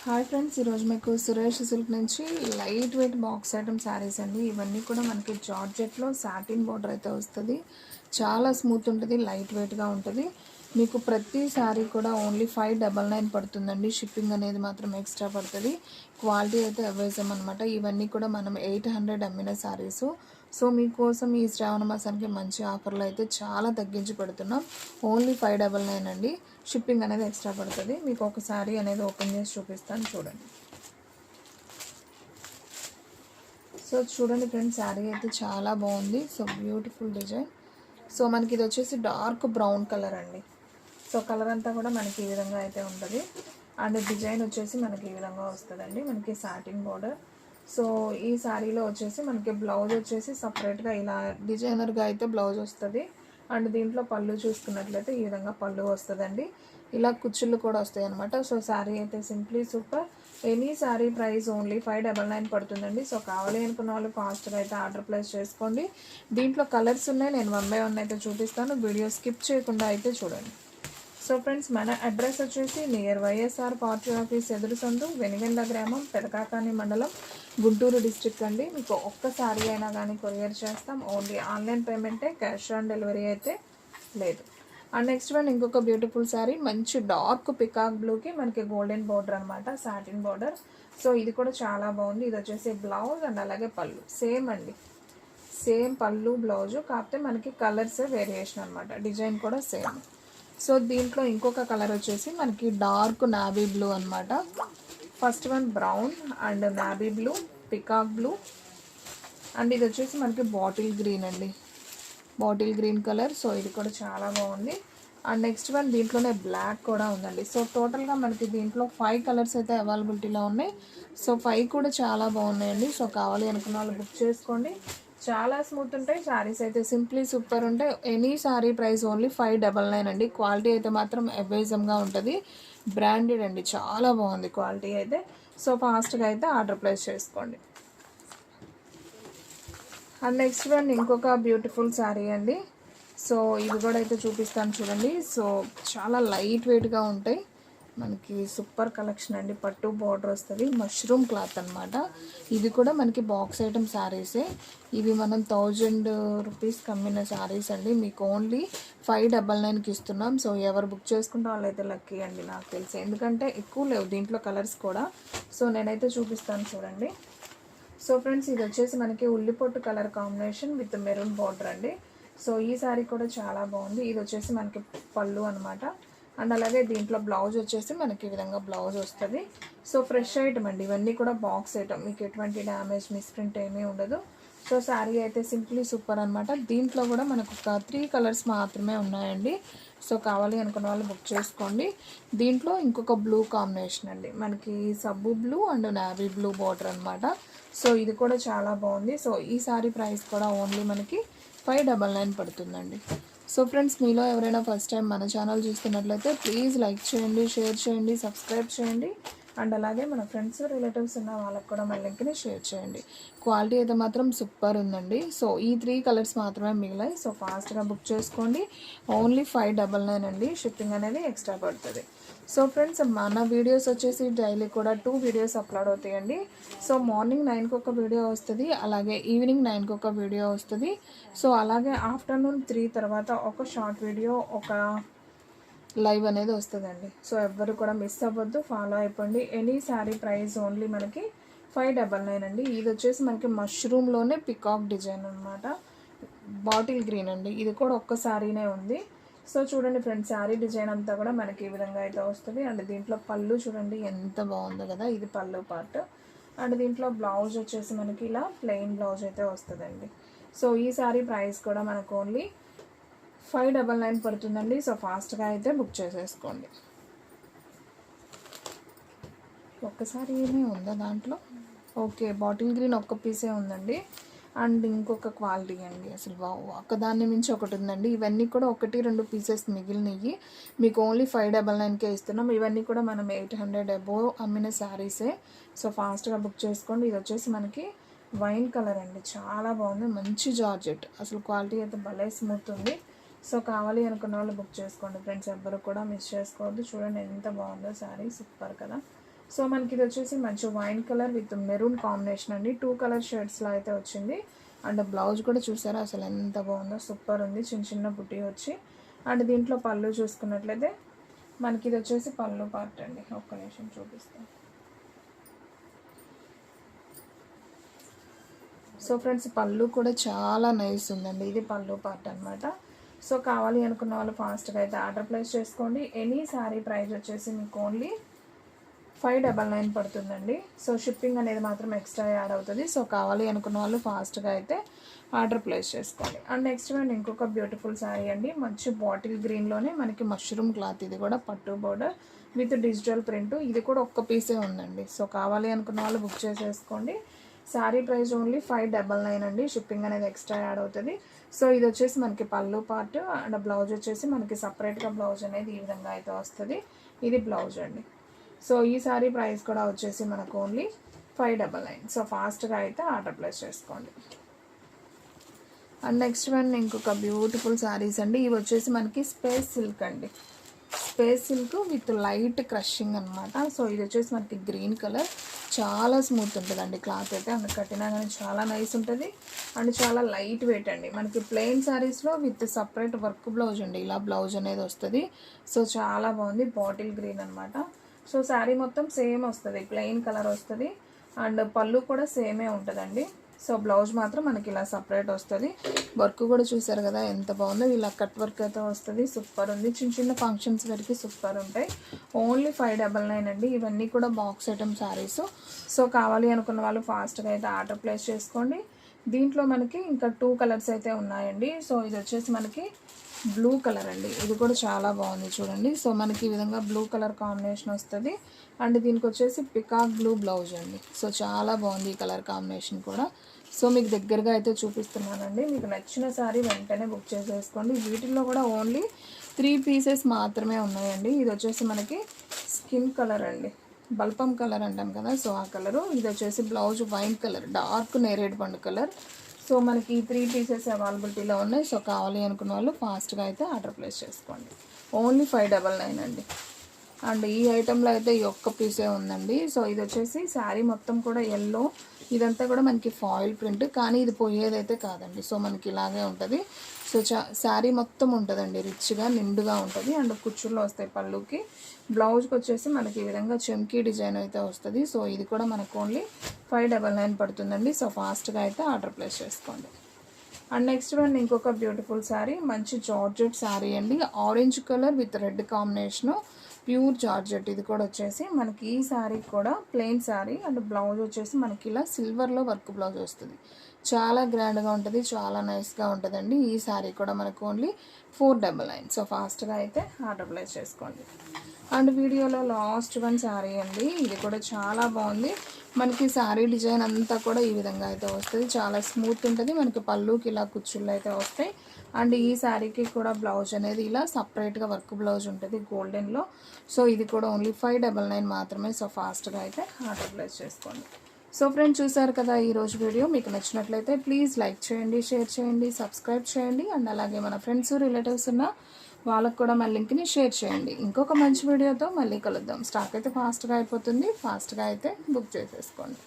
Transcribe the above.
Hi friends, ఈరోజు మీకు Suresh silk నుంచి light weight box item saris అండి. ఇవన్నీ కూడా మనకి జార్జెట్లో సాటిన్ బార్డర్ అయితే వస్తుంది. చాలా స్మూత్ ఉంటుంది, లైట్ వెయిట్గా ఉంటుంది. మీకు ప్రతి శారీ కూడా ఓన్లీ 599 పడుతుందండి. షిప్పింగ్ అనేది మాత్రం ఎక్స్ట్రా పడుతుంది. క్వాలిటీ అయితే అవేజం అనమాట. ఇవన్నీ కూడా మనం 800 అమ్మిన శారీస్. సో మీకోసం ఈ శ్రావణ మాసానికి మంచి ఆఫర్లు అయితే చాలా తగ్గించి పెడుతున్నాం. ఓన్లీ 599 అండి. షిప్పింగ్ అనేది ఎక్స్ట్రా పడుతుంది. మీకు ఒక శారీ అనేది ఓపెన్ చేసి చూపిస్తాను, చూడండి. సో చూడండి ఫ్రెండ్స్, శారీ అయితే చాలా బాగుంది. So beautiful design. సో మనకి ఇది వచ్చేసి డార్క్ బ్రౌన్ కలర్ అండి. సో కలర్ అంతా కూడా మనకి ఈ విధంగా అయితే ఉంటుంది. అండ్ డిజైన్ వచ్చేసి మనకి ఈ విధంగా వస్తుందండి. మనకి సాటిన్ బార్డర్. సో ఈ శారీలో వచ్చేసి మనకి బ్లౌజ్ వచ్చేసి సపరేట్గా ఇలా డిజైనర్గా అయితే బ్లౌజ్ వస్తుంది. అండ్ దీంట్లో పళ్ళు చూసుకున్నట్లయితే ఈ విధంగా పళ్ళు వస్తుందండి. ఇలా కుచ్చుళ్ళు కూడా వస్తాయి అనమాట. సో శారీ అయితే simply super. Any sari price only 599 పడుతుందండి. సో కావాలి అనుకున్న వాళ్ళు ఫాస్ట్గా అయితే ఆర్డర్ ప్లేస్ చేసుకోండి. దీంట్లో కలర్స్ ఉన్నాయి, నేను 1 by 1 అయితే చూపిస్తాను. వీడియో స్కిప్ చేయకుండా అయితే చూడండి. సో ఫ్రెండ్స్, మన అడ్రస్ వచ్చేసి నియర్ వైఎస్ఆర్ పార్టీ ఆఫీస్ ఎదురు సందు, వెనిగండ్ల గ్రామం, పెదకాకాని మండలం, గుంటూరు డిస్ట్రిక్ట్ అండి. మీకు ఒక్క శారీ అయినా కానీ కొరియర్ చేస్తాం. ఓన్లీ ఆన్లైన్ పేమెంటే, క్యాష్ ఆన్ డెలివరీ అయితే లేదు. అండ్ నెక్స్ట్ వన్ ఇంకొక బ్యూటిఫుల్ శారీ, మంచి డార్క్ పికాక్ బ్లూకి మనకి గోల్డెన్ బార్డర్ అనమాట, సాటిన్ బార్డర్. సో ఇది కూడా చాలా బాగుంది. ఇది వచ్చేసి బ్లౌజ్ అండ్ అలాగే పళ్ళు సేమ్ అండి. సేమ్ పళ్ళు బ్లౌజు, కాకపోతే మనకి కలర్స్ వేరియేషన్ అనమాట. డిజైన్ కూడా సేమ్. సో దీంట్లో ఇంకొక కలర్ వచ్చేసి మనకి డార్క్ నావీ బ్లూ అనమాట. First one brown and navy blue, peacock blue. And ఇది వచ్చేసి మనకి బాటిల్ గ్రీన్ అండి, బాటిల్ గ్రీన్ కలర్. సో ఇది కూడా చాలా బాగుంది. అండ్ నెక్స్ట్ వన్ దీంట్లోనే బ్లాక్ కూడా ఉందండి. సో టోటల్గా మనకి దీంట్లో 5 కలర్స్ అయితే అవైలబిలిటీలో ఉన్నాయి. సో 5 కూడా చాలా బాగున్నాయండి. సో కావాలి అనుకున్న వాళ్ళు బుక్ చేసుకోండి. చాలా స్మూత్ ఉంటాయి శారీస్ అయితే, సింప్లీ సూపర్ ఉంటాయి. ఎనీ శారీ ప్రైస్ ఓన్లీ 599 అండి. క్వాలిటీ అయితే మాత్రం అవేజంగా ఉంటుంది. బ్రాండెడ్ అండి, చాలా బాగుంది క్వాలిటీ అయితే. సో ఫాస్ట్గా అయితే ఆర్డర్ ప్లేస్ చేసుకోండి. అండ్ నెక్స్ట్ వన్ ఇంకొక బ్యూటిఫుల్ శారీ అండి. సో ఇది కూడా అయితే చూపిస్తాను చూడండి. సో చాలా లైట్ వెయిట్గా ఉంటాయి. మనకి సూపర్ కలెక్షన్ అండి. పట్టు బార్డర్ వస్తుంది, మష్రూమ్ క్లాత్ అనమాట. ఇది కూడా మనకి బాక్స్ ఐటమ్ శారీసే. ఇవి మనం 1000 రూపీస్కి అమ్మిన శారీస్ అండి. మీకు ఓన్లీ 599కి ఇస్తున్నాం. సో ఎవరు బుక్ చేసుకుంటే వాళ్ళైతే లక్కీ అండి నాకు తెలిసి, ఎందుకంటే ఎక్కువ లేవు దీంట్లో కలర్స్ కూడా. సో నేనైతే చూపిస్తాను చూడండి. సో ఫ్రెండ్స్, ఇది వచ్చేసి మనకి ఉల్లిపొట్టు colour combination with maroon border అండి. సో ఈ శారీ కూడా చాలా బాగుంది. ఇది వచ్చేసి మనకి పళ్ళు అనమాట. అండ్ అలాగే దీంట్లో బ్లౌజ్ వచ్చేసి మనకి ఈ విధంగా బ్లౌజ్ వస్తుంది. సో ఫ్రెష్ ఐటమ్ అండి, ఇవన్నీ కూడా బాక్స్ ఐటమ్. మీకు ఎటువంటి డ్యామేజ్ మిస్ప్రింట్ ఏమీ ఉండదు. సో శారీ అయితే సింప్లీ సూపర్ అనమాట. దీంట్లో కూడా మనకు ఒక 3 కలర్స్ మాత్రమే ఉన్నాయండి. సో కావాలి అనుకున్న వాళ్ళు బుక్ చేసుకోండి. దీంట్లో ఇంకొక బ్లూ కాంబినేషన్ అండి, మనకి సబ్బు blue and navy blue border అనమాట. సో ఇది కూడా చాలా బాగుంది. సో ఈ సారీ ప్రైస్ కూడా ఓన్లీ మనకి 599 పడుతుందండి. సో ఫ్రెండ్స్, మీలో ఎవరైనా ఫస్ట్ టైం మన ఛానల్ చూస్తున్నట్లయితే ప్లీజ్ లైక్ చేయండి, షేర్ చేయండి, సబ్స్క్రైబ్ చేయండి. అండ్ అలాగే మన ఫ్రెండ్స్ రిలేటివ్స్ ఉన్న వాళ్ళకి కూడా మన లింక్ని షేర్ చేయండి. క్వాలిటీ అయితే మాత్రం సూపర్ ఉందండి. సో ఈ 3 కలర్స్ మాత్రమే మిగిలాయి. సో ఫాస్ట్గా బుక్ చేసుకోండి. ఓన్లీ 599 అండి. షిప్పింగ్ అనేది ఎక్స్ట్రా పడుతుంది. సో ఫ్రెండ్స్, మన వీడియోస్ వచ్చేసి డైలీ కూడా 2 వీడియోస్ అప్లోడ్ అవుతాయండి. సో మార్నింగ్ 9కి ఒక వీడియో వస్తుంది, అలాగే ఈవినింగ్ 9కి ఒక వీడియో వస్తుంది. సో అలాగే ఆఫ్టర్నూన్ 3 తర్వాత ఒక షార్ట్ వీడియో, ఒక లైవ్ అనేది వస్తుందండి. సో ఎవ్వరు కూడా మిస్ అవ్వద్దు, ఫాలో అయిపోండి. ఎనీ శారీ ప్రైస్ ఓన్లీ మనకి 599 అండి. ఇది వచ్చేసి మనకి మష్రూమ్లోనే పికాక్ డిజైన్ అనమాట, బాటిల్ గ్రీన్ అండి. ఇది కూడా ఒక్క శారీనే ఉంది. సో చూడండి ఫ్రెండ్స్, శారీ డిజైన్ అంతా కూడా మనకి ఈ విధంగా అయితే వస్తుంది. అండ్ దీంట్లో పళ్ళు చూడండి ఎంత బాగుందో కదా, ఇది పళ్ళు పార్ట్. అండ్ దీంట్లో బ్లౌజ్ వచ్చేసి మనకి ఇలా ప్లెయిన్ బ్లౌజ్ అయితే వస్తుందండి. సో ఈ శారీ ప్రైస్ కూడా మనకు ఓన్లీ 599 పడుతుందండి. సో ఫాస్ట్గా అయితే బుక్ చేసేసుకోండి. ఒక్కసారి ఏమీ ఉందా దాంట్లో? ఓకే, బాటిల్ గ్రీన్ ఒక్క పీసే ఉందండి. అండ్ ఇంకొక క్వాలిటీ అండి, అసలు ఒకదాన్ని మించి ఒకటి ఉందండి. ఇవన్నీ కూడా 1-2 పీసెస్ మిగిలినవి. మీకు ఓన్లీ 599కే ఇస్తున్నాం. ఇవన్నీ కూడా మనం 800 అబోవ్ అమ్మిన శారీసే. సో ఫాస్ట్గా బుక్ చేసుకోండి. ఇది వచ్చేసి మనకి వైన్ కలర్ అండి, చాలా బాగుంది. మంచి జార్జెట్, అసలు క్వాలిటీ అయితే భలే స్మూత్ ఉంది. సో కావాలి అనుకున్న వాళ్ళు బుక్ చేసుకోండి ఫ్రెండ్స్, ఎవ్వరు కూడా మిస్ చేసుకోవద్దు. చూడండి ఎంత బాగుందో శారీ, సూపర్ కదా. సో మనకి ఇది వచ్చేసి మంచి wine colour with maroon combination అండి. 2 కలర్ షేడ్స్లో అయితే వచ్చింది. అండ్ బ్లౌజ్ కూడా చూసారా అసలు ఎంత బాగుందో, సూపర్ ఉంది. చిన్న చిన్న బుట్టి వచ్చి అండ్ దీంట్లో పళ్ళు చూసుకున్నట్లయితే మనకి ఇది వచ్చేసి పళ్ళు పార్ట్ అండి. ఒక్క నిమిషం చూపిస్తాను. సో ఫ్రెండ్స్ పళ్ళు కూడా చాలా నైస్ ఉందండి. ఇది పళ్ళు పార్ట్ అనమాట. సో కావాలి అనుకున్న వాళ్ళు ఫాస్ట్గా అయితే ఆర్డర్ ప్లేస్ చేసుకోండి. ఎనీ శారీ ప్రైస్ వచ్చేసి మీకు ఓన్లీ 599 పడుతుందండి. సో షిప్పింగ్ అనేది మాత్రం ఎక్స్ట్రా యాడ్ అవుతుంది. సో కావాలి అనుకున్న వాళ్ళు ఫాస్ట్గా అయితే ఆర్డర్ ప్లేస్ చేసుకోండి. అండ్ నెక్స్ట్ వన్ ఇంకొక బ్యూటిఫుల్ శారీ అండి. మంచి బాటిల్ గ్రీన్లోనే మనకి మష్రూమ్ క్లాత్, ఇది కూడా పట్టు బోర్డర్ విత్ డిజిటల్ ప్రింట్. ఇది కూడా ఒక్క పీసే ఉందండి. సో కావాలి అనుకున్న వాళ్ళు బుక్ చేసేసుకోండి. శారీ ప్రైస్ ఓన్లీ 599 అండి. షిప్పింగ్ అనేది ఎక్స్ట్రా యాడ్ అవుతుంది. సో ఇది వచ్చేసి మనకి పళ్ళు పార్ట్ అండ్ బ్లౌజ్ వచ్చేసి మనకి సపరేట్గా బ్లౌజ్ అనేది ఈ విధంగా అయితే వస్తుంది. ఇది బ్లౌజ్ అండి. సో ఈ శారీ ప్రైస్ కూడా వచ్చేసి మనకు ఓన్లీ 599. సో ఫాస్ట్గా అయితే ఆర్డర్ ప్లేస్ చేసుకోండి. అండ్ నెక్స్ట్ వన్ ఇంకొక బ్యూటిఫుల్ శారీస్ అండి. ఇవి వచ్చేసి మనకి స్పేస్ సిల్క్ అండి. Space silk with light crushing అనమాట. సో ఇది వచ్చేసి మనకి గ్రీన్ కలర్, చాలా స్మూత్ ఉంటుందండి క్లాత్ అయితే. అండ్ కట్టినా కానీ చాలా నైస్ ఉంటుంది అండ్ చాలా లైట్ వెయిట్ అండి. మనకి ప్లెయిన్ శారీస్లో విత్ సపరేట్ వర్క్ బ్లౌజ్ అండి. ఇలా బ్లౌజ్ అనేది వస్తుంది. సో చాలా బాగుంది. బాటిల్ గ్రీన్ అనమాట. సో శారీ మొత్తం సేమ్ వస్తుంది, ప్లెయిన్ కలర్ వస్తుంది అండ్ పళ్ళు కూడా సేమే ఉంటుందండి. సో బ్లౌజ్ మాత్రం మనకి ఇలా సపరేట్ వస్తుంది. వర్క్ కూడా చూసారు కదా ఎంత బాగుందో. ఇలా కట్ వర్క్ అయితే వస్తుంది. సూపర్ ఉంది. చిన్న చిన్న ఫంక్షన్స్ వరకు సూపర్ ఉంటాయి. ఓన్లీ 599 అండి. ఇవన్నీ కూడా బాక్స్ ఐటమ్ శారీస్. సో కావాలి అనుకున్న వాళ్ళు ఫాస్ట్గా అయితే ఆర్డర్ ప్లేస్ చేసుకోండి. దీంట్లో మనకి ఇంకా 2 కలర్స్ అయితే ఉన్నాయండి. సో ఇది వచ్చేసి మనకి బ్లూ కలర్ అండి. ఇది కూడా చాలా బాగుంది చూడండి. సో మనకి ఈ విధంగా బ్లూ కలర్ కాంబినేషన్ వస్తుంది అండ్ దీనికి వచ్చేసి పికాక్ బ్లూ బ్లౌజ్ అండి. సో చాలా బాగుంది ఈ కలర్ కాంబినేషన్ కూడా. సో మీకు దగ్గరగా అయితే చూపిస్తున్నానండి. మీకు నచ్చిన శారీ వెంటనే బుక్ చేసేసుకోండి. వీటిల్లో కూడా ఓన్లీ 3 పీసెస్ మాత్రమే ఉన్నాయండి. ఇది వచ్చేసి మనకి స్కిన్ కలర్ అండి, బల్పం కలర్ అంటాం కదా, సో ఆ కలరు. ఇది వచ్చేసి బ్లౌజ్ వైన్ కలర్, డార్క్ నేరేడ్ పండు కలర్. సో మనకి 3 పీసెస్ అవైలబిలిటీలో ఉన్నాయి. సో కావాలి అనుకున్న వాళ్ళు ఫాస్ట్గా అయితే ఆర్డర్ ప్లేస్ చేసుకోండి. ఓన్లీ 599 అండి. అండ్ ఈ ఐటెంలో అయితే ఈ ఒక్క పీసే ఉందండి. సో ఇది వచ్చేసి శారీ మొత్తం కూడా ఎల్లో, ఇదంతా కూడా మనకి ఫాయిల్ ప్రింట్, కానీ ఇది పోయేదైతే కాదండి. సో మనకి ఇలాగే ఉంటుంది. సో శారీ మొత్తం ఉంటుందండి, రిచ్గా నిండుగా ఉంటుంది అండ్ కుచ్చుల్లో వస్తాయి పళ్ళుకి. బ్లౌజ్కి వచ్చేసి మనకి ఈ విధంగా చెమ్కీ డిజైన్ అయితే వస్తుంది. సో ఇది కూడా మనకు ఓన్లీ 599 పడుతుందండి. సో ఫాస్ట్గా అయితే ఆర్డర్ ప్లేస్ చేసుకోండి. అండ్ నెక్స్ట్ వన్ ఇంకొక బ్యూటిఫుల్ శారీ, మంచి జార్జెట్ శారీ అండి. Orange colour with red combination, pure georgette. ఇది కూడా వచ్చేసి మనకి ఈ శారీ కూడా ప్లెయిన్ శారీ అండ్ బ్లౌజ్ వచ్చేసి మనకి ఇలా సిల్వర్లో వర్క్ బ్లౌజ్ వస్తుంది. చాలా గ్రాండ్గా ఉంటుంది, చాలా నైస్గా ఉంటుందండి. ఈ శారీ కూడా మనకు ఓన్లీ 499. సో ఫాస్ట్గా అయితే ఆర్డర్ ప్లేస్ చేసుకోండి. అండ్ వీడియోలో లాస్ట్ వన్ శారీ అండి. ఇది కూడా చాలా బాగుంది. మనకి శారీ డిజైన్ అంతా కూడా ఈ విధంగా అయితే వస్తుంది. చాలా స్మూత్ ఉంటుంది. మనకి పళ్ళుకి ఇలా కుచ్చుళ్ళు అయితే వస్తాయి అండ్ ఈ శారీకి కూడా బ్లౌజ్ అనేది ఇలా సపరేట్గా వర్క్ బ్లౌజ్ ఉంటుంది గోల్డెన్లో. సో ఇది కూడా ఓన్లీ 599 మాత్రమే. సో ఫాస్ట్గా అయితే ఆర్డర్ ప్లేస్ చేసుకోండి. సో ఫ్రెండ్స్ చూసారు కదా ఈరోజు వీడియో. మీకు నచ్చినట్లయితే ప్లీజ్ లైక్ చేయండి, షేర్ చేయండి, సబ్స్క్రైబ్ చేయండి అండ్ అలాగే మన ఫ్రెండ్స్ రిలేటివ్స్ ఉన్న వాళ్ళకు కూడా మన లింక్ని షేర్ చేయండి. ఇంకొక మంచి వీడియోతో మళ్ళీ కలుద్దాం. స్టాక్ అయితే ఫాస్ట్గా అయిపోతుంది. ఫాస్ట్గా అయితే బుక్ చేసేసుకోండి.